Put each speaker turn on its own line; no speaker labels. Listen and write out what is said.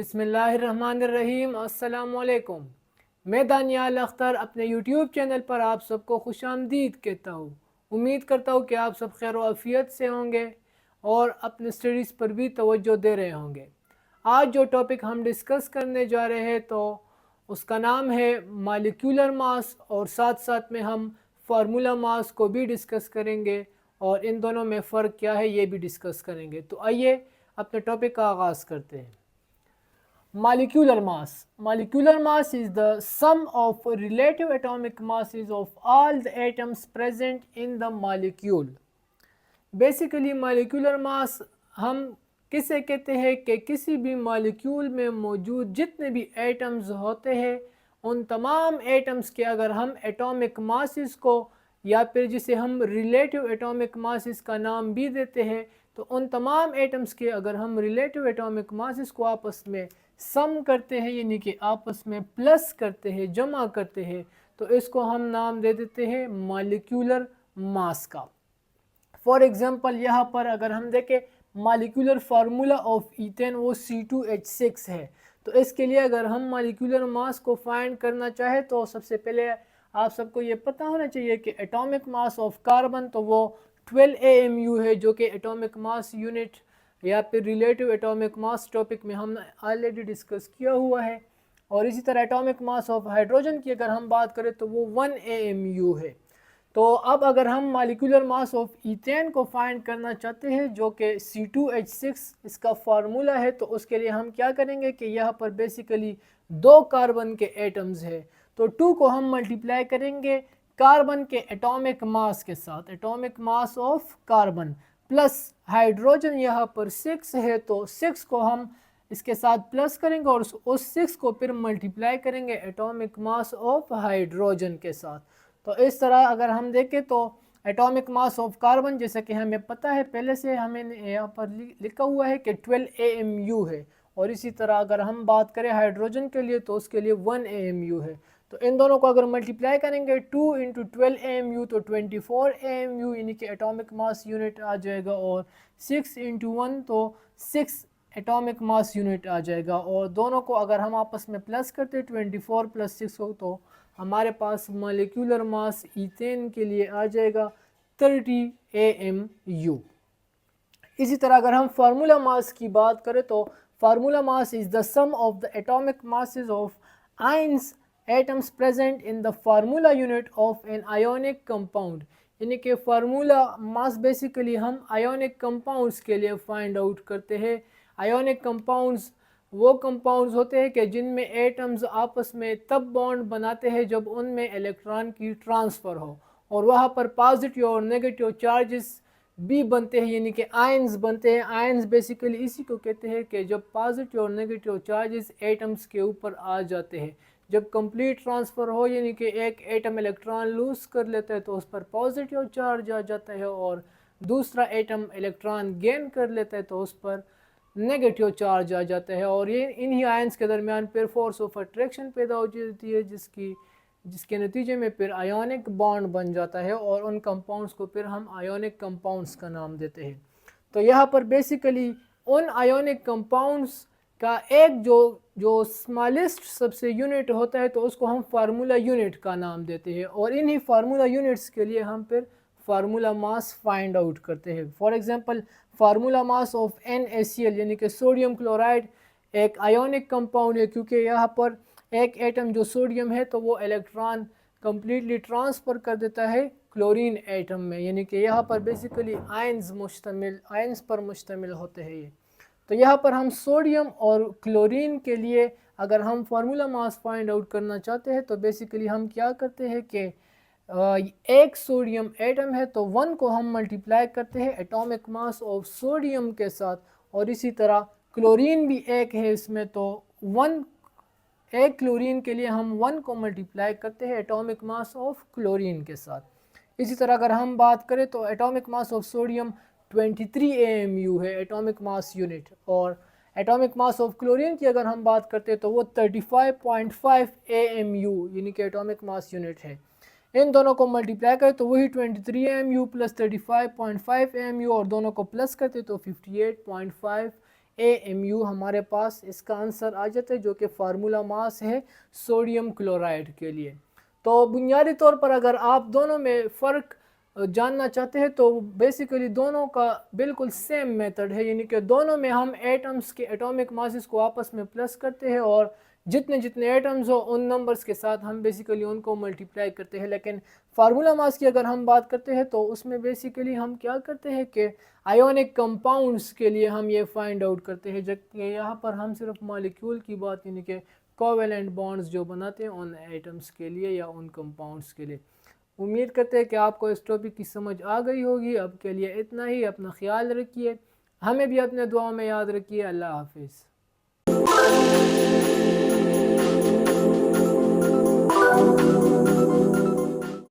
बिस्मिल्लाहिर्रहमानिर्रहीम। अस्सलामुअलैकुम। मैं दानियाल अख्तर अपने यूट्यूब चैनल पर आप सबको खुशामदीद कहता हूँ। उम्मीद करता हूँ कि आप सब खैर व आफियत से होंगे और अपने स्टडीज़ पर भी तवज्जो दे रहे होंगे। आज जो टॉपिक हम डिस्कस करने जा रहे हैं तो उसका नाम है मालिक्यूलर मास, और साथ साथ में हम फार्मूला मास को भी डिस्कस करेंगे और इन दोनों में फ़र्क क्या है ये भी डिस्कस करेंगे। तो आइए अपने टॉपिक का आगाज़ करते हैं। Molecular mass. Molecular mass is the sum of relative atomic masses of all the atoms present in the molecule. Basically molecular mass हम किसे कहते हैं कि किसी भी मॉलिक्यूल में मौजूद जितने भी एटम्स होते हैं उन तमाम एटम्स के अगर हम एटॉमिक मासेस को या फिर जिसे हम रिलेटिव एटॉमिक मासेस का नाम भी देते हैं, तो उन तमाम एटम्स के अगर हम रिलेटिव एटॉमिक मासेस को आपस में सम करते हैं यानी कि आपस में प्लस करते हैं, जमा करते हैं, तो इसको हम नाम दे देते हैं मॉलिक्यूलर मास का। फॉर एग्जांपल यहाँ पर अगर हम देखें मॉलिक्यूलर फार्मूला ऑफ ईथेन वो C2H6 है, तो इसके लिए अगर हम मॉलिक्यूलर मास को फाइंड करना चाहे तो सबसे पहले आप सबको ये पता होना चाहिए कि एटॉमिक मास ऑफ कार्बन तो वो 12 AMU है, जो कि एटॉमिक मास यूनिट या फिर रिलेटिव एटॉमिक मास टॉपिक में हमने ऑलरेडी डिस्कस किया हुआ है। और इसी तरह एटॉमिक मास ऑफ हाइड्रोजन की अगर हम बात करें तो वो 1 AMU है। तो अब अगर हम मॉलिक्यूलर मास ऑफ ईथेन को फाइंड करना चाहते हैं जो कि C2H6 इसका फार्मूला है, तो उसके लिए हम क्या करेंगे कि यहाँ पर बेसिकली 2 कार्बन के एटम्स है, तो 2 को हम मल्टीप्लाई करेंगे कार्बन के एटॉमिक मास के साथ, atomic mass of carbon, plus hydrogen यहाँ पर 6 है तो 6 को हम इसके साथ प्लस करेंगे और उस 6 को फिर मल्टीप्लाई करेंगे एटॉमिक मास ऑफ हाइड्रोजन के साथ। तो इस तरह अगर हम देखें तो एटॉमिक मास ऑफ कार्बन जैसा कि हमें पता है पहले से हमें यहाँ पर लिखा हुआ है कि 12 AMU है, और इसी तरह अगर हम बात करें हाइड्रोजन के लिए तो उसके लिए 1 AMU है। तो इन दोनों को अगर मल्टीप्लाई करेंगे 2 × 12 AMU तो 24 AMU यानी कि एटॉमिक मास यूनिट आ जाएगा, और 6 × 1 तो 6 एटॉमिक मास यूनिट आ जाएगा। और दोनों को अगर हम आपस में प्लस करते 24 + 6 हो तो हमारे पास मॉलिक्यूलर मास ईथेन के लिए आ जाएगा 30 AMU। इसी तरह अगर हम फार्मूला मास की बात करें तो formula mass is the sum of the atomic masses of ions atoms present in the formula unit of an ionic compound. यानी कि फार्मूला मास बेसिकली हम आयोनिक कंपाउंड्स के लिए फाइंड आउट करते हैं। आयोनिक कंपाउंड्स वो कंपाउंड्स होते हैं कि जिनमें एटम्स आपस में तब बॉन्ड बनाते हैं जब उनमें इलेक्ट्रॉन की ट्रांसफ़र हो, और वहाँ पर पॉजिटिव और नेगेटिव चार्जेस भी बनते हैं यानी कि आयंस बनते हैं। आयंस बेसिकली इसी को कहते हैं कि जब पॉजिटिव और नेगेटिव चार्जेस एटम्स के ऊपर आ जाते हैं, जब कंप्लीट ट्रांसफ़र हो यानी कि एक एटम इलेक्ट्रॉन लूज़ कर लेता है तो उस पर पॉजिटिव चार्ज आ जाता है, और दूसरा एटम इलेक्ट्रॉन गेन कर लेता है तो उस पर नेगेटिव चार्ज आ जाता है, और ये इन्हीं आयंस के दरमियान फिर फोर्स ऑफ अट्रैक्शन पैदा हो जाती है जिसके नतीजे में फिर आयोनिक बॉन्ड बन जाता है, और उन कंपाउंड्स को फिर हम आयोनिक कंपाउंड्स का नाम देते हैं। तो यहाँ पर बेसिकली उन आयोनिक कंपाउंड्स का एक जो स्मॉलेस्ट सबसे यूनिट होता है तो उसको हम फार्मूला यूनिट का नाम देते हैं, और इन्हीं फार्मूला यूनिट्स के लिए हम फिर फार्मूला मास फाइंड आउट करते हैं। For example formula mass of NaCl यानी कि सोडियम क्लोराइड एक आयोनिक कंपाउंड है, क्योंकि यहाँ पर एक एटम जो सोडियम है तो वो इलेक्ट्रॉन कम्प्लीटली ट्रांसफ़र कर देता है क्लोरीन एटम में, यानी कि यहाँ पर बेसिकली आयंस पर मुश्तमिल होते हैं ये। तो यहाँ पर हम सोडियम और क्लोरीन के लिए अगर हम फार्मूला मास फाइंड आउट करना चाहते हैं तो बेसिकली हम क्या करते हैं कि एक सोडियम एटम है तो 1 को हम मल्टीप्लाई करते हैं एटॉमिक मास ऑफ सोडियम के साथ, और इसी तरह क्लोरीन भी एक है इसमें तो 1 एक क्लोरीन के लिए हम 1 को मल्टीप्लाई करते हैं एटॉमिक मास ऑफ क्लोरीन के साथ। इसी तरह अगर हम बात करें तो atomic mass of sodium 23 AMU है एटॉमिक मास यूनिट, और एटॉमिक मास ऑफ क्लोरीन की अगर हम बात करते हैं तो वो 35.5 AMU यानी कि एटॉमिक मास यूनिट है। इन दोनों को मल्टीप्लाई करें तो वही 23 AMU + 35.5 AMU, और दोनों को प्लस करते तो 58.5 AMU हमारे पास इसका आंसर आ जाता है, जो कि फार्मूला मास है सोडियम क्लोराइड के लिए। तो बुनियादी तौर पर अगर आप दोनों में फ़र्क जानना चाहते हैं तो बेसिकली दोनों का बिल्कुल सेम मेथड है, यानी कि दोनों में हम एटम्स के एटॉमिक मासेस को आपस में प्लस करते हैं और जितने जितने एटम्स हो उन नंबर्स के साथ हम बेसिकली उनको मल्टीप्लाई करते हैं। लेकिन फार्मूला मास की अगर हम बात करते हैं तो उसमें बेसिकली हम क्या करते हैं कि आयोनिक कंपाउंड्स के लिए हम ये फाइंड आउट करते हैं, जबकि यहाँ पर हम सिर्फ मॉलिक्यूल की बात यानी कि कोवेलेंट बॉन्ड्स जो बनाते हैं उन एटम्स के लिए या उन कंपाउंड्स के लिए। उम्मीद करते हैं कि आपको इस टॉपिक की समझ आ गई होगी। अब के लिए इतना ही। अपना ख्याल रखिए, हमें भी अपने दुआओं में याद रखिए। अल्लाह हाफिज़।